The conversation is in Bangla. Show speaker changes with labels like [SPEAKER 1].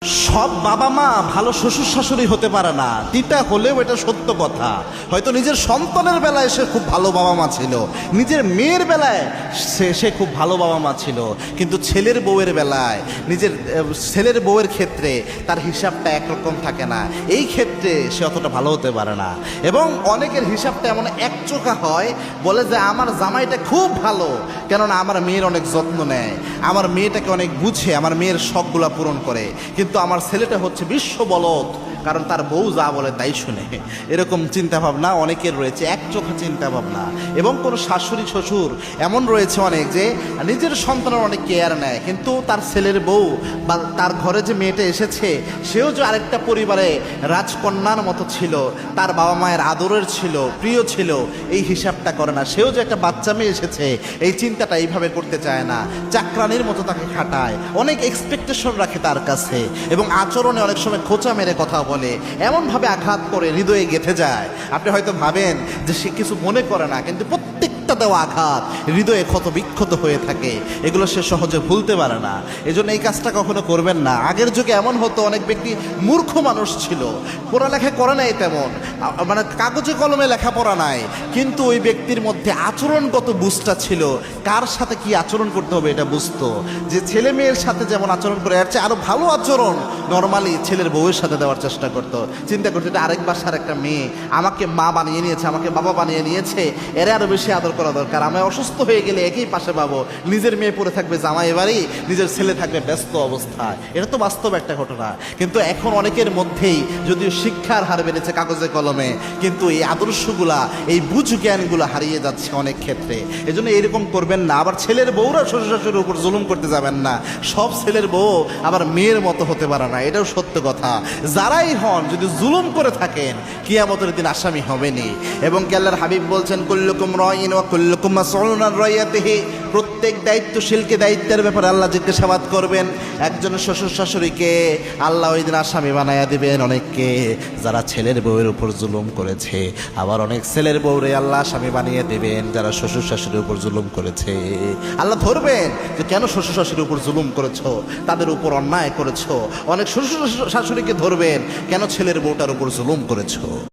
[SPEAKER 1] সব বাবা মা ভালো শ্বশুর শাশুড়ি হতে পারে না, তিতা হলেও এটা সত্য কথা। হয়তো নিজের সন্তানের বেলায় সে খুব ভালো বাবা মা ছিল, নিজের মেয়ের বেলায় সে খুব ভালো বাবা মা ছিল, কিন্তু ছেলের বউয়ের বেলায় নিজের ছেলের বউয়ের ক্ষেত্রে তার হিসাবটা একরকম থাকে না। এই ক্ষেত্রে সে অতটা ভালো হতে পারে না, এবং অনেকের হিসাবটা এমন একচোখা হয়, বলে যে আমার জামাইটা খুব ভালো, কেননা আমার মেয়ের অনেক যত্ন নেয়, আমার মেয়েটাকে অনেক বুঝে, আমার মেয়ের শখগুলা পূরণ করে, কিন্তু আমার ছেলেটা হচ্ছে বিশ্ব বলদ, কারণ তার বউ যা বলে তাই শুনে। এরকম চিন্তাভাবনা অনেকের রয়েছে, একচোখা চিন্তাভাবনা। এবং কোনো শাশুড়ি শ্বশুর এমন রয়েছে অনেক, যে নিজের সন্তানের অনেক কেয়ার নেয়, কিন্তু তার ছেলের বউ বা তার ঘরে যে মেয়েটা এসেছে সেও যে আরেকটা পরিবারে রাজকন্যার মতো ছিল, তার বাবা মায়ের আদরের ছিল, প্রিয় ছিল, এই হিসাবটা করে না। সেও যে একটা বাচ্চা মেয়ে এসেছে এই চিন্তাটা এইভাবে করতে চায় না, চাকরানির মতো তাকে খাটায়, অনেক এক্সপেকটেশন রাখে তার কাছে, এবং আচরণে অনেক সময় খোঁচা মেরে কথা বলে, এমনভাবে আঘাত করে হৃদয়ে গেঁথে যায়। আপনি হয়তো ভাবেন যে সে কিছু মনে করে না, কিন্তু প্রত্যেকটা দেওয়া আঘাত হৃদয়ে ক্ষত বিক্ষত হয়ে থাকে, এগুলো সে সহজে ভুলতে পারে না। এজন্য এই কাজটা কখনো করবেন না। আগের যুগে এমন হতো, অনেক ব্যক্তি মূর্খ মানুষ ছিল, পড়ালেখা করে নাই তেমন, মানে কাগজে কলমে লেখাপড়া নাই, কিন্তু ওই ব্যক্তির মধ্যে আচরণগত বুঝটা ছিল, কার সাথে কি আচরণ করতে হবে এটা বুঝতো। যে ছেলে মেয়ের সাথে যেমন আচরণ করে, এর চেয়ে আরো ভালো আচরণ নর্মালি ছেলের বউয়ের সাথে দেওয়ার চেষ্টা করতো। চিন্তা করতো এটা আরেক বাসার একটা মেয়ে, আমাকে মা বানিয়ে নিয়েছে, আমাকে বাবা বানিয়ে নিয়েছে, এরা আরো বেশি আদর করা দরকার। আমি অসুস্থ হয়ে গেলে একই পাশে পাবো, নিজের মেয়ে পড়ে থাকবে জামাই বাড়ি, নিজের ছেলে থাকবে ব্যস্ত অবস্থায়। এটা তো বাস্তব একটা ঘটনা। কিন্তু এখন অনেকের মধ্যেই যদিও শিক্ষার হার বেড়েছে কাগজে কলমে, কিন্তু এই আদর্শগুলা, এই বুঝ জ্ঞানগুলো হারিয়ে যাচ্ছে অনেক ক্ষেত্রে। এজন্য এরকম করবেন না। আবার ছেলের বউরা শ্বশুর শাশুড়ির উপর জুলুম করতে যাবেন না। সব ছেলের বউ আবার মেয়ের মতো হতে পারে না, এটাও সত্য কথা। যারাই হন, যদি জুলুম করে থাকেন কিয়ামতের দিন আসামি হবেনি। এবং কি আল্লাহর হাবিব বলছেন, কুল্লুকুম রাইন ওয়া কুল্লুকুম মাসউলুন আন রাইয়াতিহি, প্রত্যেক দায়িত্বশীলকে দায়িত্বের ব্যাপারে আল্লাহ জিজ্ঞাসাবাদ করবেন। একজন শ্বশুর শাশুড়িকে আল্লাহ ওই দিন আসামি বানায়া দিবেন অনেককে, যারা ছেলের বউয়ের উপর জুলুম করেছে। আবার অনেক ছেলের বউরে আল্লাহ আসামি বানিয়ে দেবেন যারা শ্বশুর শাশুড়ির উপর জুলুম করেছে। আল্লাহ ধরবেন যে কেন শ্বশুর শাশুড়ির উপর জুলুম করেছো, তাদের উপর অন্যায় করেছো। অনেক শ্বশুর শাশুড়িকে ধরবেন কেন ছেলের বউটার উপর জুলুম করেছো।